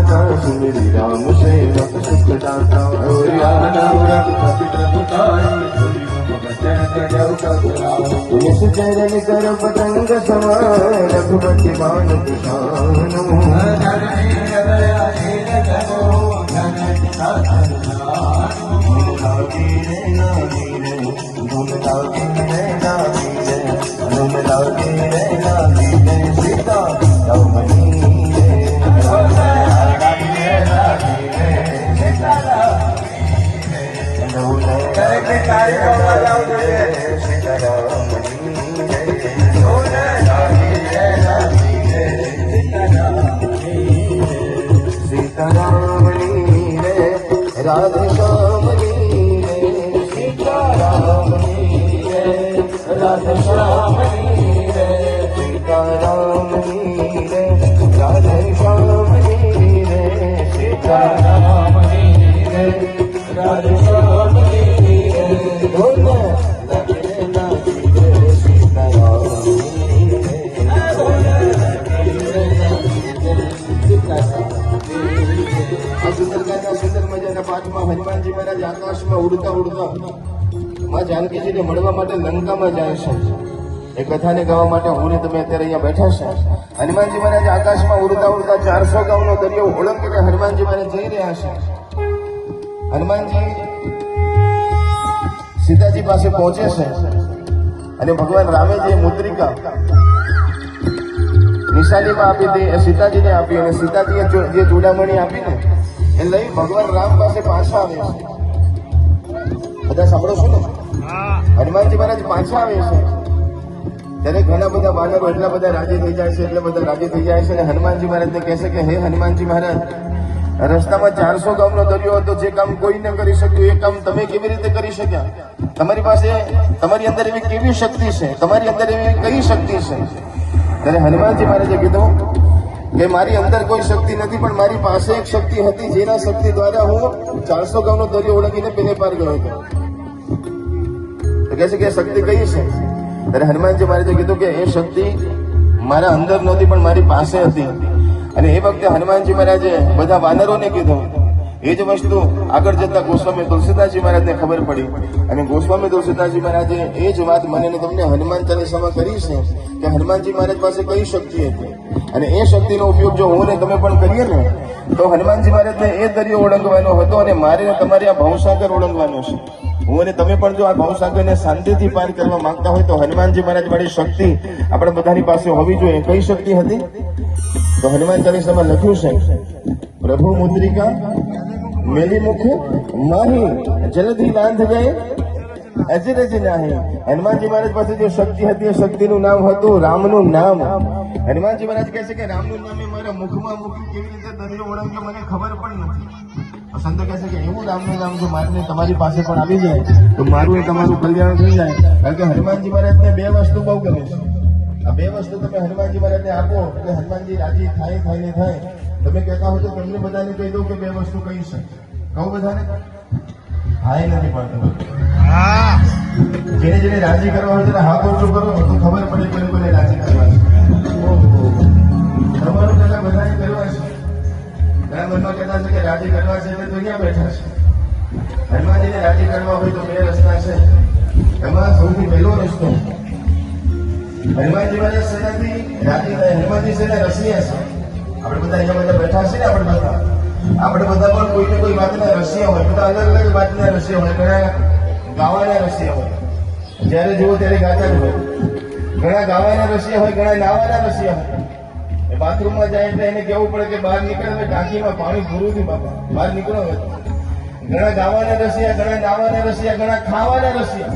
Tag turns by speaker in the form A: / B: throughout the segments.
A: गाता सुमिरी राम सेवक सुख दाता तुलस चरण कर पतंग समान रघुपति बाण किसानु सीता सीतारामणी रे राधे श्यामणी रे सीतारामणी रे राधे श्यामणी रे सीतारामणी रे राधे श्यामणी रे सीतारामणी रे राधे श्यामणी रे बोलो હનુમાનજી મહારાજ આકાશમાં ઉડતા ઉડતા માં જાનકીજીને મળવા માટે લંકામાં જાય છે. એ કથાને ગાવા માટે હું ને તમે અત્યારે અહીંયા બેઠા છે. હનુમાનજી મહારાજ આકાશમાં ઉડતા ઉડતા 400 ગામનો દરિયો ઓળંગીને હનુમાનજી મહારાજ જઈ રહ્યા છે. હનુમાનજી સીતાજી પાસે પહોંચે છે અને ભગવાન રામે જે મુદ્રિકા નિશાનીમાં આપી હતી એ સીતાજીને આપી અને સીતાજીએ જે ચૂડામણી આપી ને એ લઈ ભગવાન રામ પાસે પાછા આવે છે. બધા સાંભળો છો ને? હનુમાનજી મહારાજ પાછા આવે છે ત્યારે ઘણા બધા વાનરો એટલા બધા રાજી થઈ જાય છે, એટલા બધા રાજી થઈ જાય છે અને હનુમાનજી મહારાજને કહે છે કે હે હનુમાનજી મહારાજ, રસ્તામાં 400 ગામનો દરિયો હતો, જે કામ કોઈ ન કરી શક્યું એ કામ તમે કેવી રીતે કરી શક્યા? તમારી પાસે, તમારી અંદર એવી કેવી શક્તિ છે? તમારી અંદર એવી કઈ શક્તિ છે? ત્યારે હનુમાનજી મહારાજે કીધું કે મારી અંદર કોઈ શક્તિ નથી, પણ મારી પાસે એક શક્તિ હતી જેના શક્તિ દ્વારા હું 400 ગામનો દરિયો ઓળંગીને પેલે પાર ગયો હતો. તો કહે છે કે શક્તિ કઈ છે? ત્યારે હનુમાનજી મહારાજે કીધું કે એ શક્તિ મારા અંદર નહોતી પણ મારી પાસે હતી. અને એ વખતે હનુમાનજી મહારાજે બધા વાનરોને કીધું. એ જ વસ્તુ આગળ જતા ગોસ્વામી તુલસીદાસજી મહારાજને ખબર પડી અને ગોસ્વામી તુલસીદાસજી મહારાજે એ જ વાત મને ને તમને હનુમાન ચાલીસામાં કરી છે કે હનુમાનજી મહારાજ પાસે કઈ શક્તિ હતી અને એ શક્તિનો ઉપયોગ જો હું ને તમે પણ કરીએ ને તો હનુમાનજી મહારાજને એ દરિયો ઓળંગવાનો હતો અને મારે ને તમારે આ ભવસાગર ઓળંગવાનો છે. હું અને તમે પણ જો આ ભવસાગરને શાંતિથી પાર કરવા માંગતા હોય તો હનુમાનજી મહારાજ વાળી શક્તિ આપણે બધાની પાસે હોવી જોઈએ. કઈ શક્તિ હતી? તો હનુમાન ચાલીસામાં લખ્યું છે, પ્રભુ મુદ્રિકા મેલી મુખ માહી જલધી બાંધ ગયે અજરજ નાહી. હનુમાનજી મહારાજ પાસે જે શક્તિ હતી એ શક્તિનું નામ હતું રામનું નામ. હનુમાનજી મહારાજ કહે છે કે રામનું નામ એ મારા મુખમાં મૂકી કેવી રીતે દરિયો ઓળંગ્યો મને ખબર પણ નથી. સંતો કહે છે કે એવું રામનું નામ જો મારને તમારી પાસે પણ આવી જાય તો મારું એ તમારું કલ્યાણ થઈ જાય. કારણ કે હનુમાનજી મહારાજને બે વસ્તુ બહુ ગમે છે. આ બે વસ્તુ તમે હનુમાનજી મહારાજને આપો એટલે હનુમાનજી રાજી થાય ને થાય. તમે કહેતા હોય તો તમને બધાને કહી દઉં કે બે વસ્તુ કઈ છે? કહું બધાને? હા, એ નથી પડતું. જેને જેને રાજી કરવા હોય તેને હાથ ઓછો કરો તો ખબર પડે કોને રાજી કરવા છે. તમારું પેલા બધાને કરવા છે. ઘણા મનમાં કહેતા છે કે રાજી કરવા છે એટલે તો ક્યાં બેઠા છે? હનુમાનજીને રાજી કરવા હોય તો બે રસ્તા છે. એમાં સૌથી પહેલો રસ્તો હનુમાનજી મહારાજ સેનાથી રાજી થાય. હનુમાનજી સેના રસિયા છે. આપણે બધા અહીંયા બધા બેઠા છે ને, આપણે બધા પણ કોઈ ને કોઈ વાતના રસિયા હોય. બધા અલગ અલગ વાતના રસિયા હોય. ઘણા ગાવાના રસિયા હોય, જયારે જુઓ ત્યારે ગાતા જ હોય. ઘણા ગાવાના રસિયા હોય, ઘણા નાવાના રસિયા હોય. એ બાથરૂમમાં જાય એટલે એને કહેવું પડે કે બહાર નીકળે, ટાંકીમાં પાણી પૂરું થયું બાપા, બહાર નીકળો. ઘણા ગાવાના રસિયા, ઘણા નાવાના રસિયા, ઘણા ખાવાના રસિયા.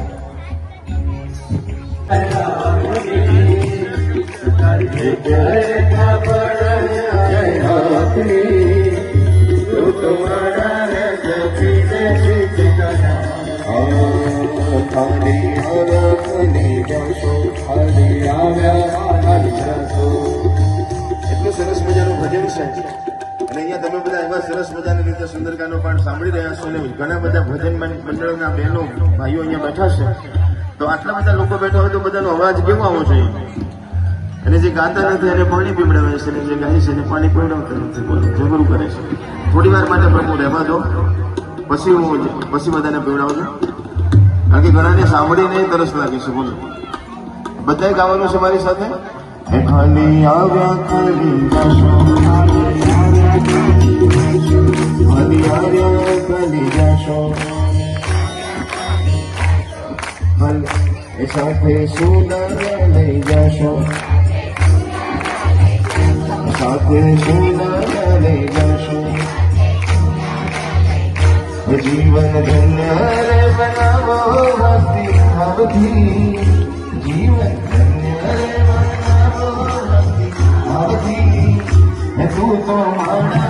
A: એટલું સરસ મજાનું ભજન છે અને અહીંયા તમે બધા એવા સરસ મજાની રીતે સુંદરકાંડનો પાઠ સાંભળી રહ્યા છો અને ઘણા બધા ભજન મંડળના બહેનો ભાઈઓ અહીંયા બેઠા છે. તો આટલા બધા લોકો બેઠા હોય તો બધાનો અવાજ કેવો આવવો જોઈએ? અને જે ગાતા નથી એને પાણી પીવડાવે છે, અને જે ગાય છે એને પાણી પીવડાવતા નથી. બોલો જબરું કરે છે. થોડી વાર માટે પ્રભુ રહેવા દો, પછી બધાને પીવડાવજો, કારણ કે ઘણાને સાંભળીને તરસ લાગે છે. બોલો બધાએ ગાવાનું છે મારી સાથે. ખાલી આવ્યા ખાલી જશો, ખાલી આવ્યા ખાલી જશો, એ સાથે સુંદર લઈ જશો, સાથે સુંદર લઈ જશો, જીવન ધન્ય રે બનાવો ભક્તિ ભાવથી, જીવન ધન્ય રે બનાવો ભક્તિ ભાવથી, તું તો મારા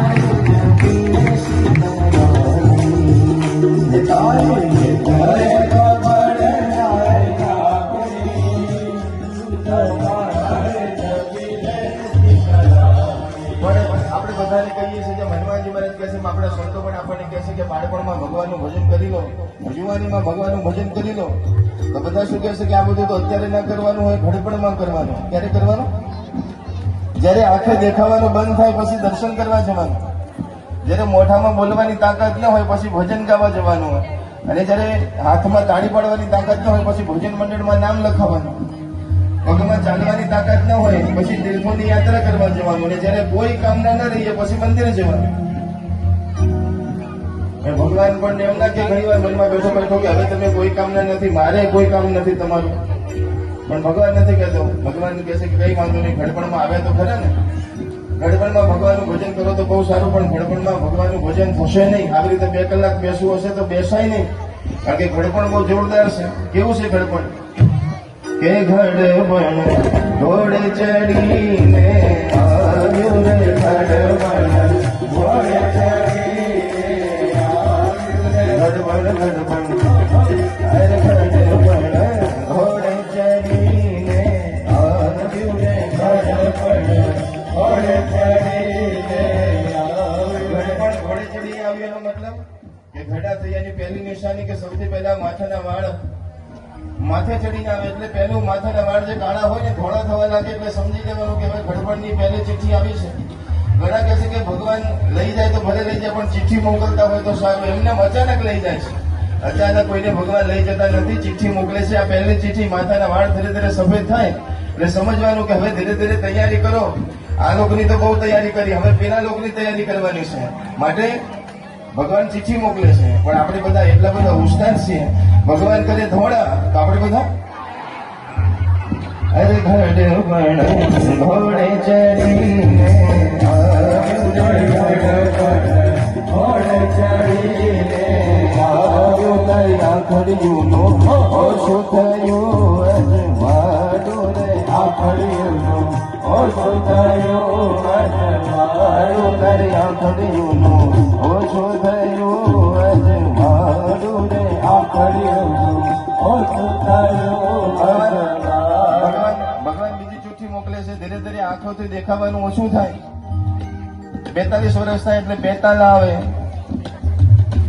A: આપણે બધાને કહીએ છીએ, જેમ હનુમાનજી મહારાજ કહે છે, આપણા સંતો પણ આપણને કહે છે કે બાળપણમાં ભગવાનનું ભજન કરી લો, યુવાનીમાં ભગવાનનું ભજન કરી લો. તો બધા શું કહે છે કે આ બધું તો અત્યારે ના કરવાનું હોય, ઘડપણમાં કરવાનું. ક્યારે કરવાનું? જયારે આંખે દેખાવાનું બંધ થાય પછી દર્શન કરવા જવાનું, જયારે મોઢામાં બોલવાની તાકાત ન હોય પછી ભજન ગાવા જવાનું હોય, અને જયારે હાથમાં તાળી પાડવાની તાકાત ન હોય પછી ભોજન મંડળમાં નામ લખાવવાનું, પગમાં ચાલવાની તાકાત ન હોય પછી તીર્થોની યાત્રા કરવા જવાનું, અને જયારે કોઈ કામના ન રહીએ પછી મંદિરે જવાનું. ભગવાન પણ એમ ના કે ઘણી વાર મનમાં બેઠો બેઠો કે હવે તમે કોઈ કામના નથી, મારે કોઈ કામ નથી તમારું, પણ ભગવાન નથી કહેતો. ભગવાન કહે છે કે કઈ વાંધો નહીં, ઘડપણમાં આવે તો ખરા ને. ઘડપણમાં ભગવાનનું ભજન કરો તો બહુ સારું, પણ ઘડપણમાં ભગવાનનું ભજન થશે નહીં. આવી રીતે 2 કલાક બેસવું હશે તો બેસાય નહીં, કારણ કે ઘડપણ બહુ જોરદાર છે. કેવું છે ઘડપણ? કે ઘડપણ ઘોડે ચડીને આવ્યું રે, ઘડપણ ઘોડે ચડીને આવ્યું રે, ઘડપણ ઘડપણ અરે ઘડપણ ઘોડે ચડીને આવ્યું રે, ઘડપણ ઘોડે ચડીને આવ્યું. ઘડપણ ઘોડે ચડી આવ્યું એનો મતલબ કે ઘડા થયાની પહેલી નિશાની કે સૌથી પહેલા માથાના વાળ માથે ચડીને આવે, એટલે પહેલું માથાના વાળ જે કાળા હોય ને ધોળા થવા લાગે એટલે સમજી લેવાનું કે હવે ઘડપણની પહેલી ચિઠ્ઠી આવી છે. ઘણા કહે છે કે ભગવાન લઈ જાય તો ભલે લઈ જાય, પણ ચિઠ્ઠી મોકલતા હોય તો સારું. એમને અચાનક લઈ જાય છે, અચાનક કોઈને ભગવાન લઈ જતા નથી, ચિઠ્ઠી મોકલે છે. આ પહેલી ચિઠ્ઠી, માથાના વાળ ધીરે ધીરે સફેદ થાય એટલે સમજવાનું કે હવે ધીરે ધીરે તૈયારી કરો. આ લોકની તો બહુ તૈયારી કરી, હવે પેલા લોકની તૈયારી કરવાની છે. માટે ભગવાન ચિઠ્ઠી મોકલે છે, પણ આપણે બધા એટલા બધા હોશિયાર છીએ, ભગવાન કરે ધોળા તો આપણે બધા અરે ઘડપણ ઘોડે ચડીને આવ્યું રે, ઘડપણ ઘોડે ચડીને આવ્યું, કઈ આખડ્યું નો ઓછું થયું, અજવાળું રે આખડ્યું નો ઓછું થયું, અજવાળું કઈ આખડ્યું નો ઓછું થયું, અજવાળું રે આખડ્યું નો ઓછું થયું. ભગવાન બીજી ચિઠ્ઠી મોકલે છે, ધીરે ધીરે આંખોથી દેખાવાનું ઓછું થાય. 42 વર્ષ થાય એટલે બેતાલ આવે,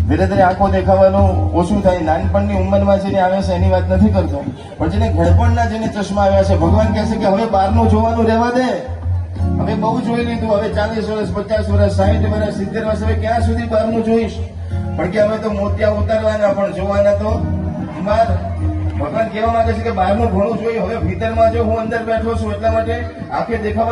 A: ધીરે ધીરે આંખો દેખાવાનું ઓછું થાય. નાનપણની ઉંમરમાં જેને આવે છે એની વાત નથી કરતો, પણ જેને ઘડપણના જેને ચશ્મા આવ્યા છે, ભગવાન કહે છે કે હવે બહારનું જોવાનું રહેવા દે, હવે બહુ જોઈ લીધું, હવે 40 વર્ષ 50 વર્ષ 60 વર્ષ 70 વર્ષ હવે ક્યાં સુધી બહારનું જોઈશ? પણ કે હવે તો મોતિયા ઉતારવાના, પણ જોવાના તો બહાર. ભગવાન કહેવા માંગે છે કે બહારનું ઘણું જોયું, હવે ભીતરમાં જો હું અંદર બેઠો છું એટલા માટે આંખે દેખાવાનું